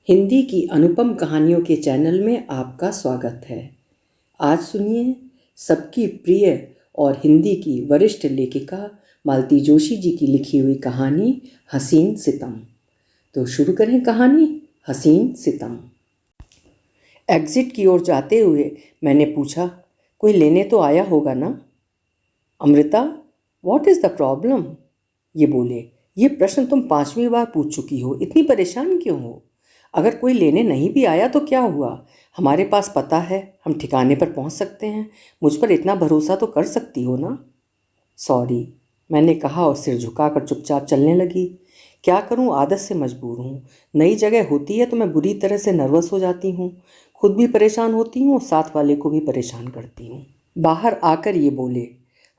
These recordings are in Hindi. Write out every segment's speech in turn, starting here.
हिंदी की अनुपम कहानियों के चैनल में आपका स्वागत है। आज सुनिए सबकी प्रिय और हिंदी की वरिष्ठ लेखिका मालती जोशी जी की लिखी हुई कहानी हसीन सितम। तो शुरू करें कहानी हसीन सितम। एग्जिट की ओर जाते हुए मैंने पूछा, कोई लेने तो आया होगा ना? Amrita, what is the problem? ये बोले, ये प्रश्न तुम 5वीं बार पूछ चुकी हो, इतनी परेशान क्यों हो? अगर कोई लेने नहीं भी आया तो क्या हुआ? हमारे पास पता है, हम ठिकाने पर पहुंच सकते हैं। मुझ पर इतना भरोसा तो कर सकती हो ना? सॉरी, मैंने कहा और सिर झुकाकर चुपचाप चलने लगी। क्या करूं, आदत से मजबूर हूँ। नई जगह होती है तो मैं बुरी तरह से नर्वस हो जाती हूँ। खुद भी परेशान होती हूँ और साथ वाले को भी परेशान करती हूँ। बाहर आकर ये बोले,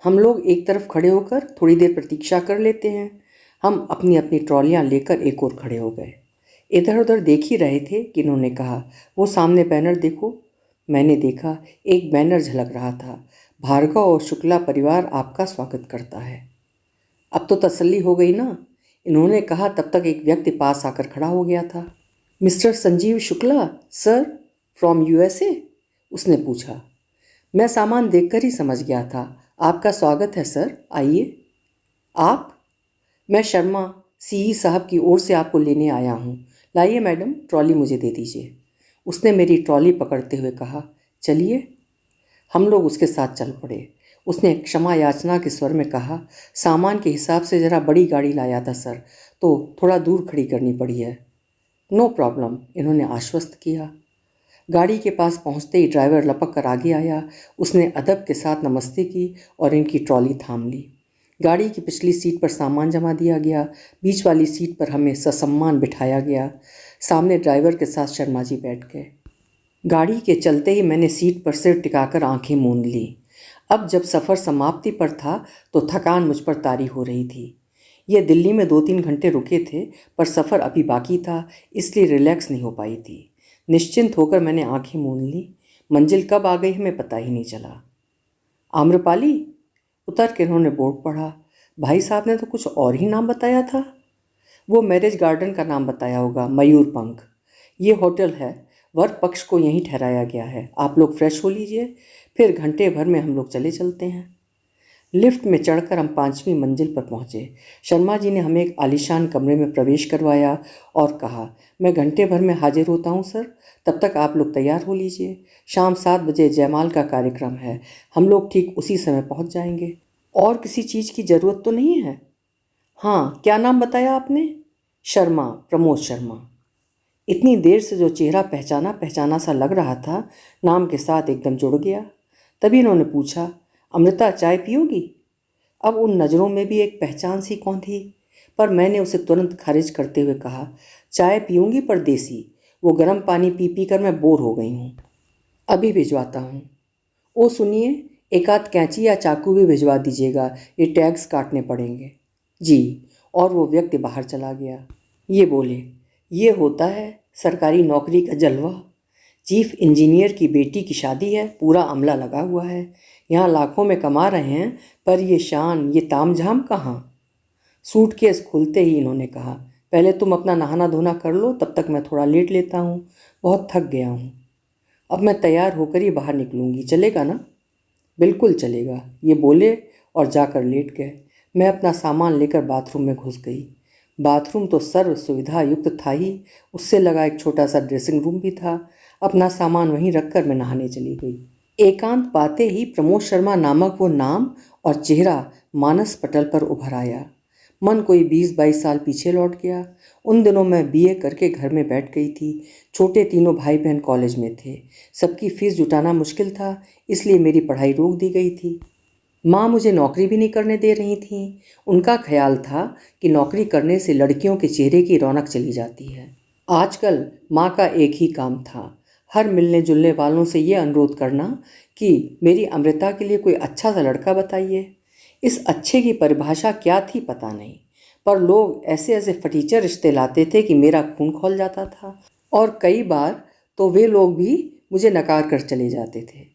हम लोग एक तरफ खड़े होकर थोड़ी देर प्रतीक्षा कर लेते हैं। हम अपनी अपनी ट्रॉलियाँ लेकर एक ओर खड़े हो गए। इधर उधर देख ही रहे थे कि इन्होंने कहा, वो सामने बैनर देखो। मैंने देखा, एक बैनर झलक रहा था, भार्गव और शुक्ला परिवार आपका स्वागत करता है। अब तो तसल्ली हो गई ना, इन्होंने कहा। तब तक एक व्यक्ति पास आकर खड़ा हो गया था। Mister Sanjeev Shukla sir, from USA? उसने पूछा। मैं सामान देखकर ही समझ गया था। आपका स्वागत है सर, आइए। आप? मैं शर्मा, सीई साहब की ओर से आपको लेने आया हूँ। लाइए मैडम, ट्रॉली मुझे दे दीजिए। उसने मेरी ट्रॉली पकड़ते हुए कहा, चलिए। हम लोग उसके साथ चल पड़े। उसने क्षमा याचना के स्वर में कहा, सामान के हिसाब से ज़रा बड़ी गाड़ी लाया था सर, तो थोड़ा दूर खड़ी करनी पड़ी है। नो प्रॉब्लम, इन्होंने आश्वस्त किया। गाड़ी के पास पहुंचते ही ड्राइवर लपक कर आगे आया। उसने अदब के साथ नमस्ते की और इनकी ट्रॉली थाम ली। गाड़ी की पिछली सीट पर सामान जमा दिया गया। बीच वाली सीट पर हमें ससम्मान बिठाया गया। सामने ड्राइवर के साथ शर्मा जी बैठ गए। गाड़ी के चलते ही मैंने सीट पर सिर टिकाकर आंखें मूंद ली। अब जब सफ़र समाप्ति पर था तो थकान मुझ पर तारी हो रही थी। ये दिल्ली में 2-3 घंटे रुके थे, पर सफ़र अभी बाकी था, इसलिए रिलैक्स नहीं हो पाई थी। निश्चिंत होकर मैंने आंखें मूंद ली। मंजिल कब आ गई हमें पता ही नहीं चला। आम्रपाली? उतर के उन्होंने बोर्ड पढ़ा। भाई साहब ने तो कुछ और ही नाम बताया था। वो मैरिज गार्डन का नाम बताया होगा, मयूर पंख। ये होटल है, वर पक्ष को यहीं ठहराया गया है। आप लोग फ्रेश हो लीजिए, फिर घंटे भर में हम लोग चले चलते हैं। लिफ्ट में चढ़कर हम 5वीं मंजिल पर पहुंचे। शर्मा जी ने हमें एक आलीशान कमरे में प्रवेश करवाया और कहा, मैं घंटे भर में हाजिर होता हूं सर, तब तक आप लोग तैयार हो लीजिए। शाम 7 बजे जयमाल का कार्यक्रम है, हम लोग ठीक उसी समय पहुंच जाएंगे। और किसी चीज़ की ज़रूरत तो नहीं है? हाँ, क्या नाम बताया आपने? शर्मा, प्रमोद शर्मा। इतनी देर से जो चेहरा पहचाना पहचाना सा लग रहा था, नाम के साथ एकदम जुड़ गया। तभी इन्होंने पूछा, अमृता चाय पियोगी? अब उन नज़रों में भी एक पहचान सी कौन थी, पर मैंने उसे तुरंत खारिज करते हुए कहा, चाय पीऊँगी पर देसी। वो गर्म पानी पी पी कर मैं बोर हो गई हूँ। अभी भिजवाता हूँ। ओ सुनिए, एक आध कैंची या चाकू भी भिजवा दीजिएगा, ये टैग्स काटने पड़ेंगे। जी। और वो व्यक्ति बाहर चला गया। ये बोले, ये होता है सरकारी नौकरी का जलवा। चीफ इंजीनियर की बेटी की शादी है, पूरा अमला लगा हुआ है। यहाँ लाखों में कमा रहे हैं, पर ये शान, ये तामझाम कहाँ? सूटकेस खुलते ही इन्होंने कहा, पहले तुम अपना नहाना धोना कर लो, तब तक मैं थोड़ा लेट लेता हूँ, बहुत थक गया हूँ। अब मैं तैयार होकर ही बाहर निकलूँगी, चलेगा ना? बिल्कुल चलेगा, ये बोले और जाकर लेट गए। मैं अपना सामान लेकर बाथरूम में घुस गई। बाथरूम तो सर्व सुविधा युक्त था ही, उससे लगा एक छोटा सा ड्रेसिंग रूम भी था। अपना सामान वहीं रखकर मैं नहाने चली गई। एकांत पाते ही प्रमोद शर्मा नामक वो नाम और चेहरा मानस पटल पर उभर आया। मन कोई 20-22 साल पीछे लौट गया। उन दिनों मैं बीए करके घर में बैठ गई थी। छोटे तीनों भाई बहन कॉलेज में थे। सबकी फीस जुटाना मुश्किल था, इसलिए मेरी पढ़ाई रोक दी गई थी। माँ मुझे नौकरी भी नहीं करने दे रही थीं। उनका ख्याल था कि नौकरी करने से लड़कियों के चेहरे की रौनक चली जाती है। आजकल माँ का एक ही काम था, हर मिलने जुलने वालों से ये अनुरोध करना कि मेरी अमृता के लिए कोई अच्छा सा लड़का बताइए। इस अच्छे की परिभाषा क्या थी पता नहीं, पर लोग ऐसे ऐसे फटीचर रिश्ते लाते थे कि मेरा खून खौल जाता था, और कई बार तो वे लोग भी मुझे नकार कर चले जाते थे।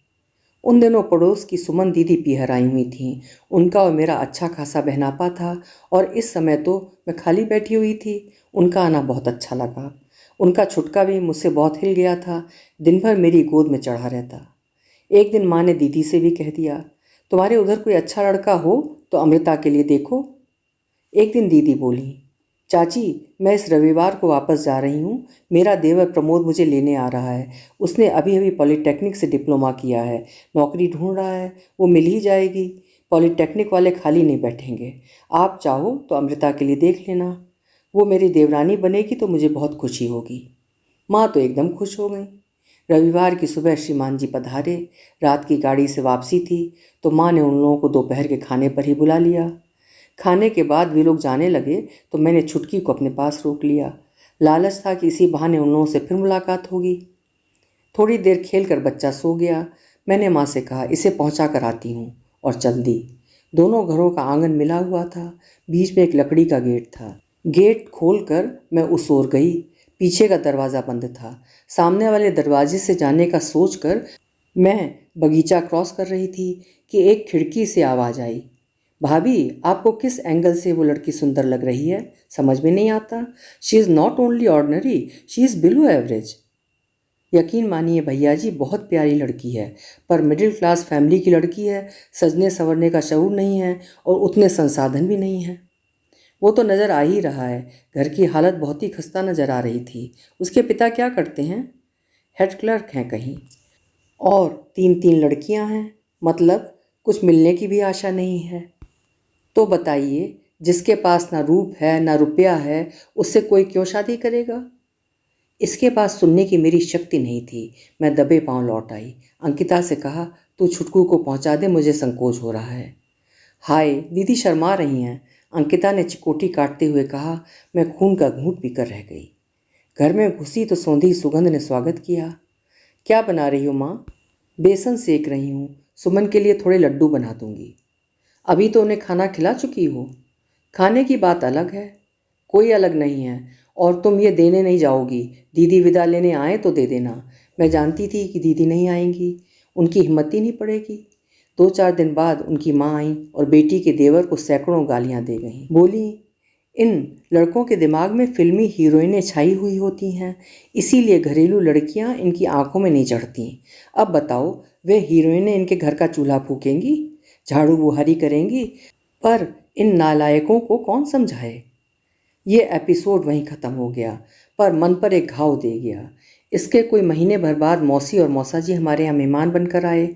उन दिनों पड़ोस की सुमन दीदी पीहर आई हुई थीं। उनका और मेरा अच्छा खासा बहनापा था, और इस समय तो मैं खाली बैठी हुई थी। उनका आना बहुत अच्छा लगा। उनका छुटका भी मुझसे बहुत हिल गया था, दिन भर मेरी गोद में चढ़ा रहता। एक दिन माँ ने दीदी से भी कह दिया, तुम्हारे उधर कोई अच्छा लड़का हो तो अमृता के लिए देखो। एक दिन दीदी बोली, चाची मैं इस रविवार को वापस जा रही हूँ, मेरा देवर प्रमोद मुझे लेने आ रहा है। उसने अभी अभी पॉलिटेक्निक से डिप्लोमा किया है, नौकरी ढूंढ रहा है, वो मिल ही जाएगी। पॉलिटेक्निक वाले खाली नहीं बैठेंगे। आप चाहो तो अमृता के लिए देख लेना, वो मेरी देवरानी बनेगी तो मुझे बहुत खुशी होगी। माँ तो एकदम खुश हो गई। रविवार की सुबह श्रीमान जी पधारे। रात की गाड़ी से वापसी थी तो माँ ने उन लोगों को दोपहर के खाने पर ही बुला लिया। खाने के बाद वे लोग जाने लगे तो मैंने छुटकी को अपने पास रोक लिया। लालच था कि इसी बहाने उन लोगों से फिर मुलाकात होगी। थोड़ी देर खेलकर बच्चा सो गया। मैंने माँ से कहा, इसे पहुँचा कर आती हूँ, और चल दी। दोनों घरों का आंगन मिला हुआ था, बीच में एक लकड़ी का गेट था। गेट खोलकर मैं उस ओर गई। पीछे का दरवाज़ा बंद था। सामने वाले दरवाजे से जाने का सोचकर मैं बगीचा क्रॉस कर रही थी कि एक खिड़की से आवाज़ आई, भाभी आपको किस एंगल से वो लड़की सुंदर लग रही है? समझ में नहीं आता। She is not only ordinary, she is below average. यकीन मानिए भैया जी, बहुत प्यारी लड़की है, पर मिडिल क्लास फैमिली की लड़की है। सजने संवरने का शऊर नहीं है और उतने संसाधन भी नहीं है। वो तो नज़र आ ही रहा है। घर की हालत बहुत ही खस्ता नज़र आ रही थी। उसके पिता क्या करते हैं? हेड क्लर्क हैं कहीं, और 3 लड़कियां हैं, मतलब कुछ मिलने की भी आशा नहीं है। तो बताइए, जिसके पास ना रूप है ना रुपया है, उससे कोई क्यों शादी करेगा? इसके पास सुनने की मेरी शक्ति नहीं थी। मैं दबे पांव लौट आई। अंकिता से कहा, तू छुटकू को पहुंचा दे, मुझे संकोच हो रहा है। हाय, दीदी शर्मा रही हैं, अंकिता ने चिकोटी काटते हुए कहा। मैं खून का घूंट पीकर रह गई। घर में घुसी तो सौंधी सुगंध ने स्वागत किया। क्या बना रही हो माँ? बेसन सेक रही हूँ, सुमन के लिए थोड़े लड्डू बना दूंगी। अभी तो उन्हें खाना खिला चुकी हो। खाने की बात अलग है। कोई अलग नहीं है, और तुम ये देने नहीं जाओगी। दीदी विदा लेने आए तो दे देना। मैं जानती थी कि दीदी नहीं आएंगी, उनकी हिम्मत ही नहीं पड़ेगी। 2-4 दिन बाद उनकी माँ आई और बेटी के देवर को सैकड़ों गालियाँ दे गईं। बोली, इन लड़कों के दिमाग में फिल्मी हीरोइनें छाई हुई होती हैं, इसीलिए घरेलू लड़कियां इनकी आंखों में नहीं चढ़ती। अब बताओ, वे हीरोइनें इनके घर का चूल्हा फूकेंगी, झाड़ू बुहारी करेंगी, पर इन नालायकों को कौन समझाए? ये एपिसोड वहीं ख़त्म हो गया, पर मन पर एक घाव दे गया। इसके कोई महीने भर बाद मौसी और मौसा जी हमारे यहाँ मेहमान बनकर आए।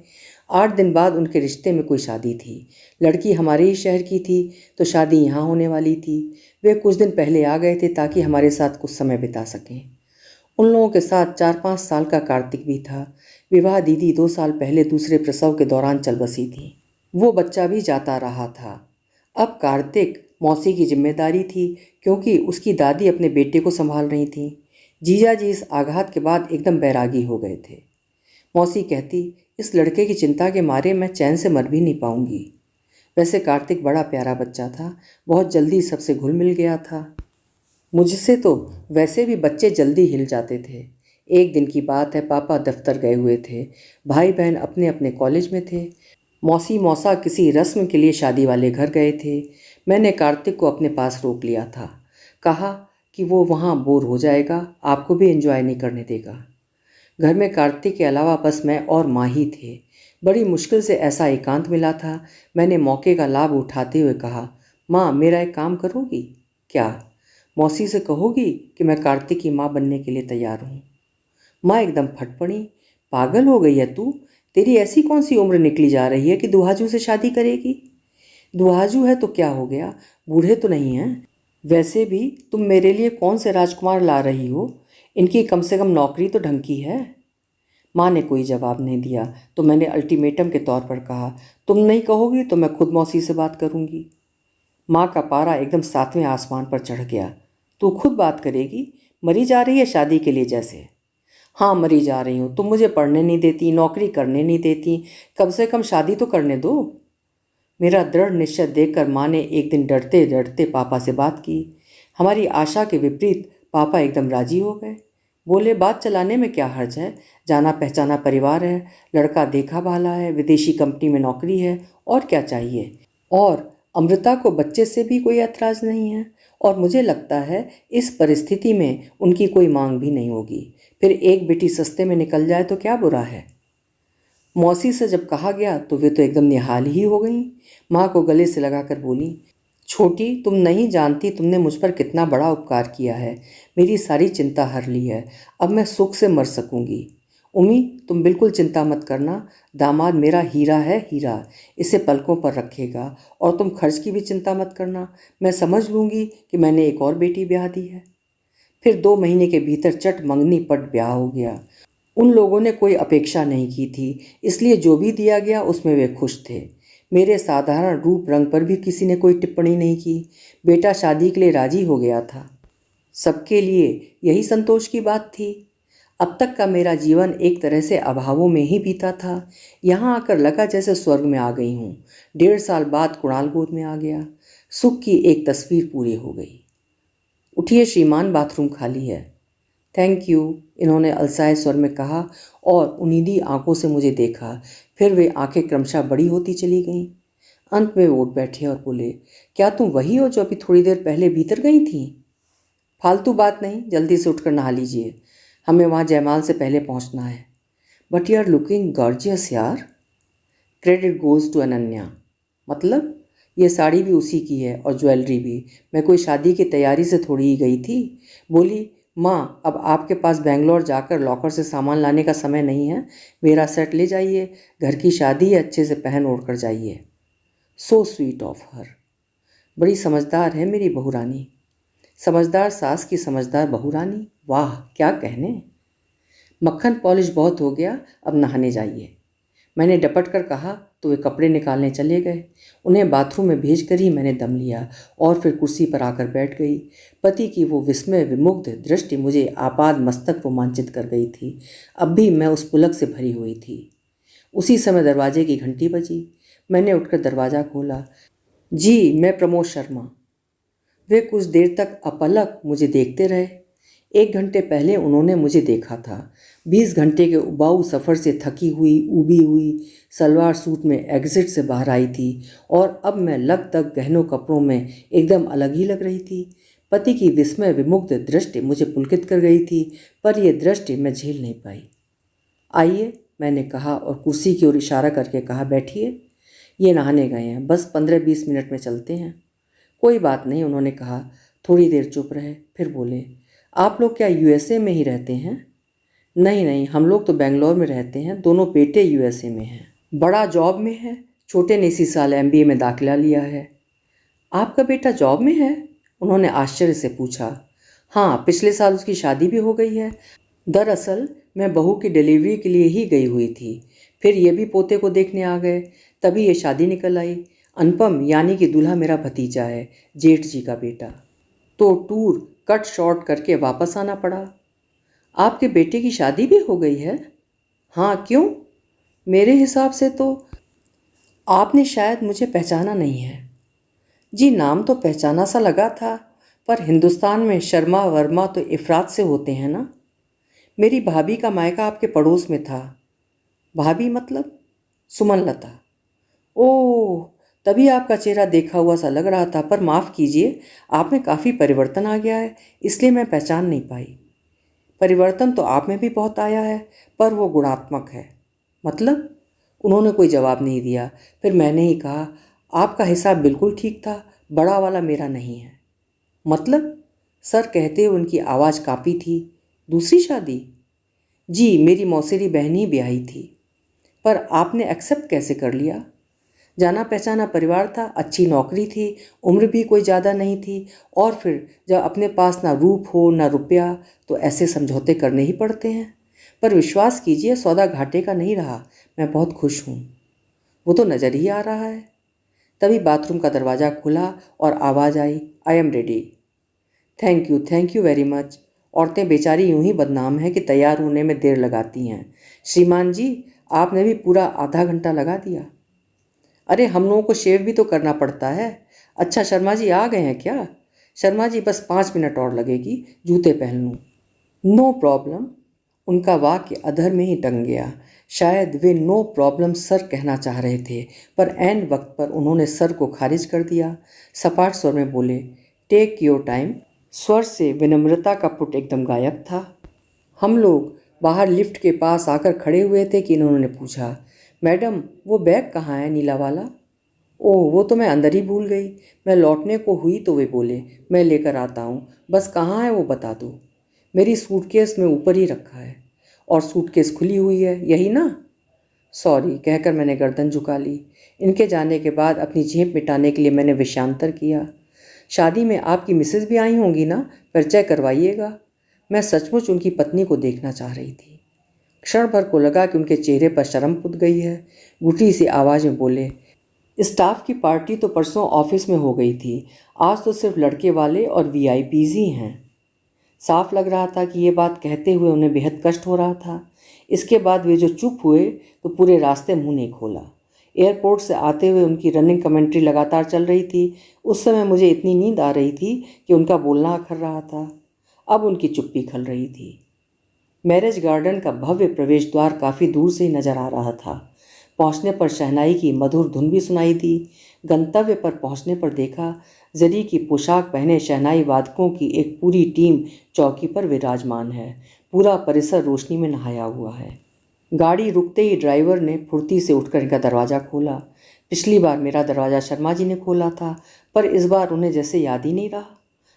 8 दिन बाद उनके रिश्ते में कोई शादी थी। लड़की हमारे ही शहर की थी, तो शादी यहाँ होने वाली थी। वे कुछ दिन पहले आ गए थे ताकि हमारे साथ कुछ समय बिता सकें। उन लोगों के साथ 4-5 साल का कार्तिक भी था। विवाह दीदी 2 साल पहले दूसरे प्रसव के दौरान चल बसी थी। वो बच्चा भी जाता रहा था। अब कार्तिक मौसी की जिम्मेदारी थी, क्योंकि उसकी दादी अपने बेटे को संभाल रही थी। जीजा जी इस आघात के बाद एकदम बैरागी हो गए थे। मौसी कहती, इस लड़के की चिंता के मारे मैं चैन से मर भी नहीं पाऊंगी। वैसे कार्तिक बड़ा प्यारा बच्चा था, बहुत जल्दी सबसे घुल मिल गया था। मुझसे तो वैसे भी बच्चे जल्दी हिल जाते थे। एक दिन की बात है, पापा दफ्तर गए हुए थे, भाई बहन अपने अपने कॉलेज में थे। मौसी मौसा किसी रस्म के लिए शादी वाले घर गए थे। मैंने कार्तिक को अपने पास रोक लिया था। कहा कि वो वहाँ बोर हो जाएगा, आपको भी एंजॉय नहीं करने देगा। घर में कार्तिक के अलावा बस मैं और माँ ही थे। बड़ी मुश्किल से ऐसा एकांत मिला था। मैंने मौके का लाभ उठाते हुए कहा, माँ मेरा एक काम करोगी क्या? मौसी से कहोगी कि मैं कार्तिक की माँ बनने के लिए तैयार हूँ। माँ एकदम फट पड़ी, पागल हो गई है तू? तेरी ऐसी कौन सी उम्र निकली जा रही है कि दुहाजू से शादी करेगी? दुहाजू है तो क्या हो गया, बूढ़े तो नहीं हैं। वैसे भी तुम मेरे लिए कौन से राजकुमार ला रही हो? इनकी कम से कम नौकरी तो ढंग की है। माँ ने कोई जवाब नहीं दिया, तो मैंने अल्टीमेटम के तौर पर कहा, तुम नहीं कहोगी तो मैं खुद मौसी से बात करूँगी। माँ का पारा एकदम 7वें आसमान पर चढ़ गया। तू खुद बात करेगी? मरी जा रही है शादी के लिए जैसे। हाँ मरी जा रही हूँ, तुम मुझे पढ़ने नहीं देती, नौकरी करने नहीं देती, कम से कम शादी तो करने दो। मेरा दृढ़ निश्चय देखकर माँ ने एक दिन डरते डरते पापा से बात की। हमारी आशा के विपरीत पापा एकदम राजी हो गए। बोले, बात चलाने में क्या हर्ज है, जाना पहचाना परिवार है, लड़का देखा भाला है, विदेशी कंपनी में नौकरी है, और क्या चाहिए। और अमृता को बच्चे से भी कोई ऐतराज़ नहीं है, और मुझे लगता है इस परिस्थिति में उनकी कोई मांग भी नहीं होगी। फिर एक बेटी सस्ते में निकल जाए तो क्या बुरा है। मौसी से जब कहा गया तो वे तो एकदम निहाल ही हो गईं। माँ को गले से लगाकर बोली, छोटी, तुम नहीं जानती तुमने मुझ पर कितना बड़ा उपकार किया है। मेरी सारी चिंता हर ली है। अब मैं सुख से मर सकूंगी। उम्मी, तुम बिल्कुल चिंता मत करना। दामाद मेरा हीरा है, हीरा। इसे पलकों पर रखेगा। और तुम खर्च की भी चिंता मत करना। मैं समझ लूँगी कि मैंने एक और बेटी ब्याह दी है। फिर 2 महीने के भीतर चट मंगनी पट ब्याह हो गया। उन लोगों ने कोई अपेक्षा नहीं की थी, इसलिए जो भी दिया गया उसमें वे खुश थे। मेरे साधारण रूप रंग पर भी किसी ने कोई टिप्पणी नहीं की। बेटा शादी के लिए राजी हो गया था। सबके लिए यही संतोष की बात थी। अब तक का मेरा जीवन एक तरह से अभावों में ही बीता था। यहाँ आकर लगा जैसे स्वर्ग में आ गई हूँ। 1.5 साल बाद कुणाल गोद में आ गया। सुख की एक तस्वीर पूरी हो गई। उठिए श्रीमान, बाथरूम खाली है। थैंक यू, इन्होंने अलसाए स्वर में कहा और उन्नीदी आंखों से मुझे देखा। फिर वे आंखें क्रमशः बड़ी होती चली गईं। अंत में वे उठ बैठे और बोले, क्या तुम वही हो जो अभी थोड़ी देर पहले भीतर गई थी? फालतू बात नहीं, जल्दी से उठकर नहा लीजिए। हमें वहाँ जयमाल से पहले पहुँचना है। But you are looking gorgeous यार। Credit goes to Ananya. मतलब ये साड़ी भी उसी की है और ज्वेलरी भी। मैं कोई शादी की तैयारी से थोड़ी ही गई थी। बोली, माँ, अब आपके पास बेंगलोर जाकर लॉकर से सामान लाने का समय नहीं है। मेरा सेट ले जाइए। घर की शादी है, अच्छे से पहन ओढ़ कर जाइए। So sweet of her. बड़ी समझदार है मेरी बहू रानी। समझदार सास की समझदार बहू रानी, वाह क्या कहने। मक्खन पॉलिश बहुत हो गया, अब नहाने जाइए। मैंने डपट कर कहा तो वे कपड़े निकालने चले गए। उन्हें बाथरूम में भेज कर ही मैंने दम लिया और फिर कुर्सी पर आकर बैठ गई। पति की वो विस्मय विमुग्ध दृष्टि मुझे आपाद मस्तक रोमांचित कर गई थी। अब भी मैं उस पुलक से भरी हुई थी। उसी समय दरवाजे की घंटी बजी। मैंने उठकर दरवाज़ा खोला। जी, मैं प्रमोद शर्मा। वे कुछ देर तक अपलक मुझे देखते रहे। 1 घंटे पहले उन्होंने मुझे देखा था। 20 घंटे के उबाऊ सफ़र से थकी हुई, उबी हुई सलवार सूट में एग्जिट से बाहर आई थी और अब मैं लगभग गहनों कपड़ों में एकदम अलग ही लग रही थी। पति की विस्मय विमुग्ध दृष्टि मुझे पुलकित कर गई थी, पर यह दृष्टि मैं झेल नहीं पाई। आइए, मैंने कहा और कुर्सी की ओर इशारा करके कहा, बैठिए। ये नहाने गए हैं, बस 15-20 मिनट में चलते हैं। कोई बात नहीं, उन्होंने कहा। थोड़ी देर चुप रहे, फिर बोले, आप लोग क्या यूएसए में ही रहते हैं? नहीं नहीं, हम लोग तो बेंगलोर में रहते हैं। दोनों बेटे यूएसए में हैं। बड़ा जॉब में है, छोटे ने इसी साल एमबीए में दाखिला लिया है। आपका बेटा जॉब में है? उन्होंने आश्चर्य से पूछा। हाँ, पिछले साल उसकी शादी भी हो गई है। दरअसल मैं बहू की डिलीवरी के लिए ही गई हुई थी। फिर ये भी पोते को देखने आ गए, तभी ये शादी निकल आई। अनुपम यानी कि दूल्हा मेरा भतीजा है, जेठ जी का बेटा। तो टूर कट शॉर्ट करके वापस आना पड़ा। आपके बेटे की शादी भी हो गई है? हाँ, क्यों? मेरे हिसाब से तो आपने शायद मुझे पहचाना नहीं है। जी, नाम तो पहचाना सा लगा था, पर हिंदुस्तान में शर्मा वर्मा तो इफरात से होते हैं ना। मेरी भाभी का मायका आपके पड़ोस में था। भाभी मतलब? सुमनलता। ओह, तभी आपका चेहरा देखा हुआ सा लग रहा था, पर माफ़ कीजिए, आप में काफ़ी परिवर्तन आ गया है, इसलिए मैं पहचान नहीं पाई। परिवर्तन तो आप में भी बहुत आया है, पर वो गुणात्मक है। मतलब? उन्होंने कोई जवाब नहीं दिया। फिर मैंने ही कहा, आपका हिसाब बिल्कुल ठीक था, बड़ा वाला मेरा नहीं है। मतलब? सर कहते हुए उनकी आवाज़ काँपी थी। दूसरी शादी? जी, मेरी मौसेरी बहन ही ब्याही थी। पर आपने एक्सेप्ट कैसे कर लिया? जाना पहचाना परिवार था, अच्छी नौकरी थी, उम्र भी कोई ज़्यादा नहीं थी, और फिर जब अपने पास ना रूप हो ना रुपया तो ऐसे समझौते करने ही पड़ते हैं। पर विश्वास कीजिए, सौदा घाटे का नहीं रहा। मैं बहुत खुश हूँ। वो तो नज़र ही आ रहा है। तभी बाथरूम का दरवाज़ा खुला और आवाज़ आई, I am ready. Thank you very much. औरतें बेचारी यूं ही बदनाम हैं कि तैयार होने में देर लगाती हैं। श्रीमान जी, आपने भी पूरा आधा घंटा लगा दिया। अरे, हम लोगों को शेव भी तो करना पड़ता है। अच्छा, शर्मा जी आ गए हैं क्या? शर्मा जी, बस 5 मिनट और लगेगी, जूते पहन लूँ। No problem. उनका वाक्य अधर में ही टंग गया। शायद वे नो प्रॉब्लम सर कहना चाह रहे थे, पर ऐन वक्त पर उन्होंने सर को खारिज कर दिया। सपाट स्वर में बोले, टेक योर टाइम। स्वर से विनम्रता का पुट एकदम गायब था। हम लोग बाहर लिफ्ट के पास आकर खड़े हुए थे कि इन्होंने पूछा, मैडम वो बैग कहाँ है नीला वाला? ओह वो तो मैं अंदर ही भूल गई। मैं लौटने को हुई तो वे बोले, मैं लेकर आता हूँ, बस कहाँ है वो बता दो। मेरी सूटकेस में ऊपर ही रखा है। और सूटकेस खुली हुई है, यही ना? सॉरी कहकर मैंने गर्दन झुका ली। इनके जाने के बाद अपनी झेप मिटाने के लिए मैंने विषयांतर किया, शादी में आपकी मिसेज भी आई होंगी ना, परिचय करवाइएगा। मैं सचमुच उनकी पत्नी को देखना चाह रही थी। क्षण भर को लगा कि उनके चेहरे पर शर्म पुत गई है। घुटी सी आवाज़ में बोले, स्टाफ की पार्टी तो परसों ऑफिस में हो गई थी, आज तो सिर्फ लड़के वाले और वीआईपीज ही हैं। साफ लग रहा था कि ये बात कहते हुए उन्हें बेहद कष्ट हो रहा था। इसके बाद वे जो चुप हुए तो पूरे रास्ते मुंह नहीं खोला। एयरपोर्ट से आते हुए उनकी रनिंग कमेंट्री लगातार चल रही थी। उस समय मुझे इतनी नींद आ रही थी कि उनका बोलना अखर रहा था। अब उनकी चुप्पी खल रही थी। मैरिज गार्डन का भव्य प्रवेश द्वार काफ़ी दूर से ही नजर आ रहा था। पहुंचने पर शहनाई की मधुर धुन भी सुनाई दी। गंतव्य पर पहुंचने पर देखा, जरी की पोशाक पहने शहनाई वादकों की एक पूरी टीम चौकी पर विराजमान है। पूरा परिसर रोशनी में नहाया हुआ है। गाड़ी रुकते ही ड्राइवर ने फुर्ती से उठकर इनका दरवाज़ा खोला। पिछली बार मेरा दरवाज़ा शर्मा जी ने खोला था, पर इस बार उन्हें जैसे याद ही नहीं रहा।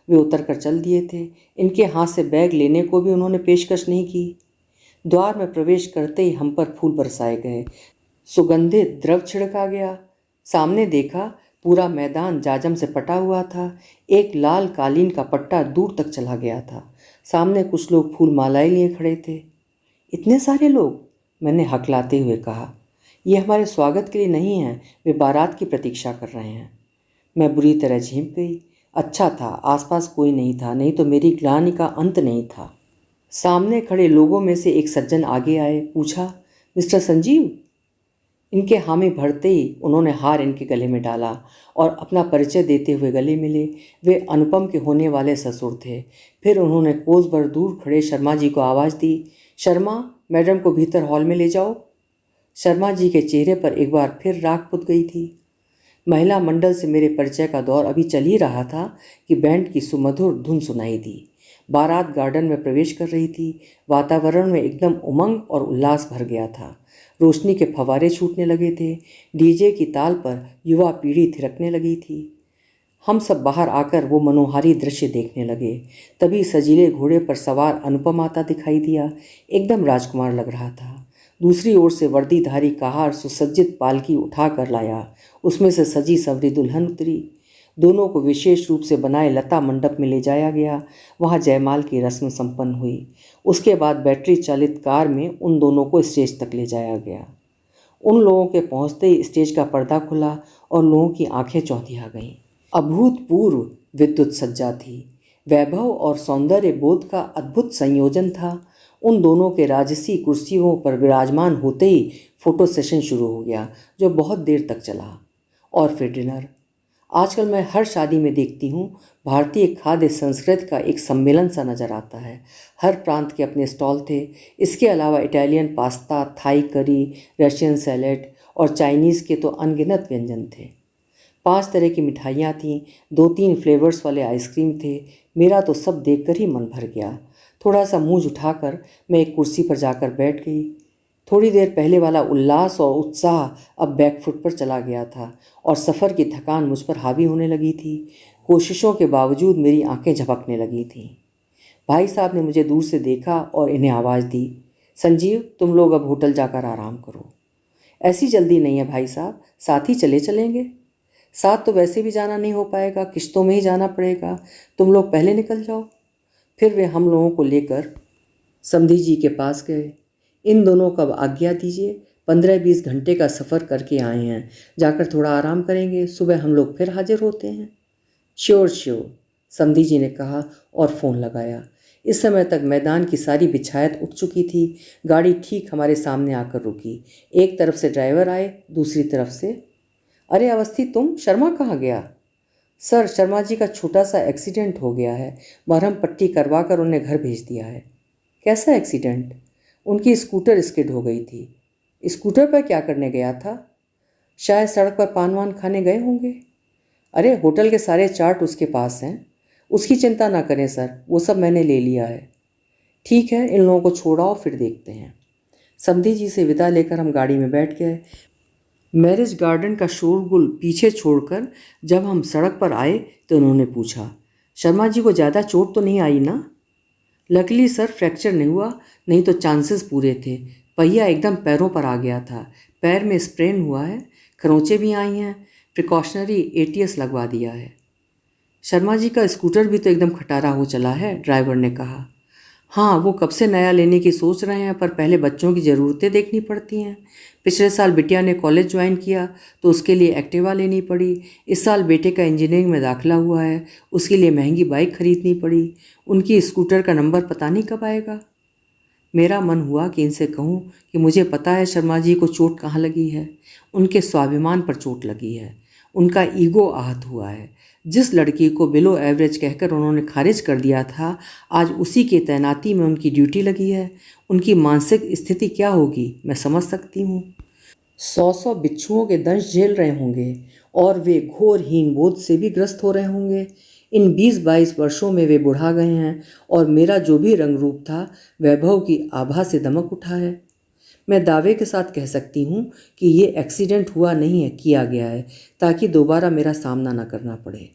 वे उतर कर चल दिए थे। इनके हाथ से बैग लेने को भी उन्होंने पेशकश नहीं की। द्वार में प्रवेश करते ही हम पर फूल बरसाए गए, सुगंधित द्रव छिड़का गया। सामने देखा, पूरा मैदान जाजम से पटा हुआ था। एक लाल कालीन का पट्टा दूर तक चला गया था। सामने कुछ लोग फूल मालाएं लिए खड़े थे। इतने सारे लोग? मैंने हकलाते हुए कहा। ये हमारे स्वागत के लिए नहीं है, वे बारात की प्रतीक्षा कर रहे हैं। मैं बुरी तरह झिंक गई। अच्छा था आसपास कोई नहीं था, नहीं तो मेरी ग्लानि का अंत नहीं था। सामने खड़े लोगों में से एक सज्जन आगे आए, पूछा, मिस्टर संजीव? इनके हामी भरते ही उन्होंने हार इनके गले में डाला और अपना परिचय देते हुए गले मिले। वे अनुपम के होने वाले ससुर थे। फिर उन्होंने कोस भर दूर खड़े शर्मा जी को आवाज़ दी, शर्मा, मैडम को भीतर हॉल में ले जाओ। शर्मा जी के चेहरे पर एक बार फिर राख पुत गई थी। महिला मंडल से मेरे परिचय का दौर अभी चल ही रहा था कि बैंड की सुमधुर धुन सुनाई दी। बारात गार्डन में प्रवेश कर रही थी। वातावरण में एकदम उमंग और उल्लास भर गया था। रोशनी के फव्वारे छूटने लगे थे। डीजे की ताल पर युवा पीढ़ी थिरकने लगी थी। हम सब बाहर आकर वो मनोहारी दृश्य देखने लगे। तभी सजीले घोड़े पर सवार अनुपम आता दिखाई दिया। एकदम राजकुमार लग रहा था। दूसरी ओर से वर्दीधारी कहार सुसज्जित पालकी उठा कर लाया। उसमें से सजी सवरी दुल्हन उतरी। दोनों को विशेष रूप से बनाए लता मंडप में ले जाया गया। वहाँ जयमाल की रस्म संपन्न हुई। उसके बाद बैटरी चालित कार में उन दोनों को स्टेज तक ले जाया गया। उन लोगों के पहुँचते ही स्टेज का पर्दा खुला और लोगों की आंखें चौंधिया गईं। अभूतपूर्व विद्युत सज्जा थी। वैभव और सौंदर्य बोध का अद्भुत संयोजन था। उन दोनों के राजसी कुर्सियों पर विराजमान होते ही फोटो सेशन शुरू हो गया, जो बहुत देर तक चला। और फिर डिनर। आजकल मैं हर शादी में देखती हूँ, भारतीय खाद्य संस्कृति का एक सम्मेलन सा नज़र आता है। हर प्रांत के अपने स्टॉल थे। इसके अलावा Italian pasta, Thai curry, Russian salad और चाइनीज़ के तो अनगिनत व्यंजन थे। 5 तरह की मिठाइयाँ थीं, 2-3 फ्लेवर्स वाले आइसक्रीम थे। मेरा तो सब देखकर ही मन भर गया। थोड़ा सा मुँह उठाकर मैं एक कुर्सी पर जाकर बैठ गई। थोड़ी देर पहले वाला उल्लास और उत्साह अब बैकफुट पर चला गया था और सफ़र की थकान मुझ पर हावी होने लगी थी। कोशिशों के बावजूद मेरी आंखें झपकने लगी थीं। भाई साहब ने मुझे दूर से देखा और इन्हें आवाज़ दी, संजीव, तुम लोग अब होटल जाकर आराम करो। ऐसी जल्दी नहीं है भाई साहब, साथ ही चलेंगे। साथ तो वैसे भी जाना नहीं हो पाएगा, किश्तों में ही जाना पड़ेगा। तुम लोग पहले निकल जाओ। फिर वे हम लोगों को लेकर समधी जी के पास गए। इन दोनों को अब आज्ञा दीजिए, 15-20 घंटे का सफ़र करके आए हैं, जाकर थोड़ा आराम करेंगे, सुबह हम लोग फिर हाजिर होते हैं। श्योर, समधी जी ने कहा और फ़ोन लगाया। इस समय तक मैदान की सारी बिछायत उठ चुकी थी। गाड़ी ठीक हमारे सामने आकर रुकी। एक तरफ से ड्राइवर आए, दूसरी तरफ से, अरे अवस्थी, तुम, शर्मा कहाँ गया? सर, शर्मा जी का छोटा सा एक्सीडेंट हो गया है, मरहम पट्टी करवा कर उन्हें घर भेज दिया है। कैसा एक्सीडेंट? उनकी स्कूटर स्किड हो गई थी। स्कूटर पर क्या करने गया था? शायद सड़क पर पान वान खाने गए होंगे। अरे होटल के सारे चार्ट उसके पास हैं। उसकी चिंता ना करें सर, वो सब मैंने ले लिया है। ठीक है, इन लोगों को छोड़ाओ, फिर देखते हैं। समधी जी से विदा लेकर हम गाड़ी में बैठ गए। मैरिज गार्डन का शोरगुल पीछे छोड़कर जब हम सड़क पर आए तो उन्होंने पूछा, शर्मा जी को ज़्यादा चोट तो नहीं आई ना? लकीली सर फ्रैक्चर नहीं हुआ, नहीं तो चांसेस पूरे थे। पहिया एकदम पैरों पर आ गया था, पैर में स्प्रेन हुआ है, खरोंचें भी आई हैं, प्रिकॉशनरी ATS लगवा दिया है। शर्मा जी का स्कूटर भी तो एकदम खटारा हो चला है, ड्राइवर ने कहा। हाँ, वो कब से नया लेने की सोच रहे हैं, पर पहले बच्चों की ज़रूरतें देखनी पड़ती हैं। पिछले साल बिटिया ने कॉलेज ज्वाइन किया तो उसके लिए एक्टिवा लेनी पड़ी। इस साल बेटे का इंजीनियरिंग में दाखिला हुआ है, उसके लिए महंगी बाइक खरीदनी पड़ी। उनकी स्कूटर का नंबर पता नहीं कब आएगा। मेरा मन हुआ कि इनसे कहूँ कि मुझे पता है शर्मा जी को चोट कहाँ लगी है। उनके स्वाभिमान पर चोट लगी है, उनका ईगो आहत हुआ है। जिस लड़की को बिलो एवरेज कहकर उन्होंने खारिज कर दिया था, आज उसी के तैनाती में उनकी ड्यूटी लगी है। उनकी मानसिक स्थिति क्या होगी मैं समझ सकती हूँ। 100 बिच्छुओं के दंश झेल रहे होंगे और वे घोर हीनबोध से भी ग्रस्त हो रहे होंगे। इन 20-22 वर्षों में वे बुढ़ा गए हैं और मेरा जो भी रंग रूप था वैभव की आभा से दमक उठा है। मैं दावे के साथ कह सकती हूँ कि ये एक्सीडेंट हुआ नहीं है, किया गया है, ताकि दोबारा मेरा सामना न करना पड़े।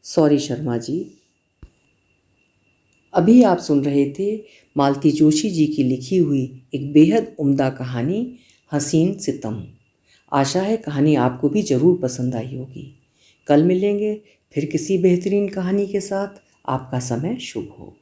सॉरी शर्मा जी। अभी आप सुन रहे थे मालती जोशी जी की लिखी हुई एक बेहद उम्दा कहानी हसीन सितम। आशा है कहानी आपको भी ज़रूर पसंद आई होगी। कल मिलेंगे फिर किसी बेहतरीन कहानी के साथ। आपका समय शुभ हो।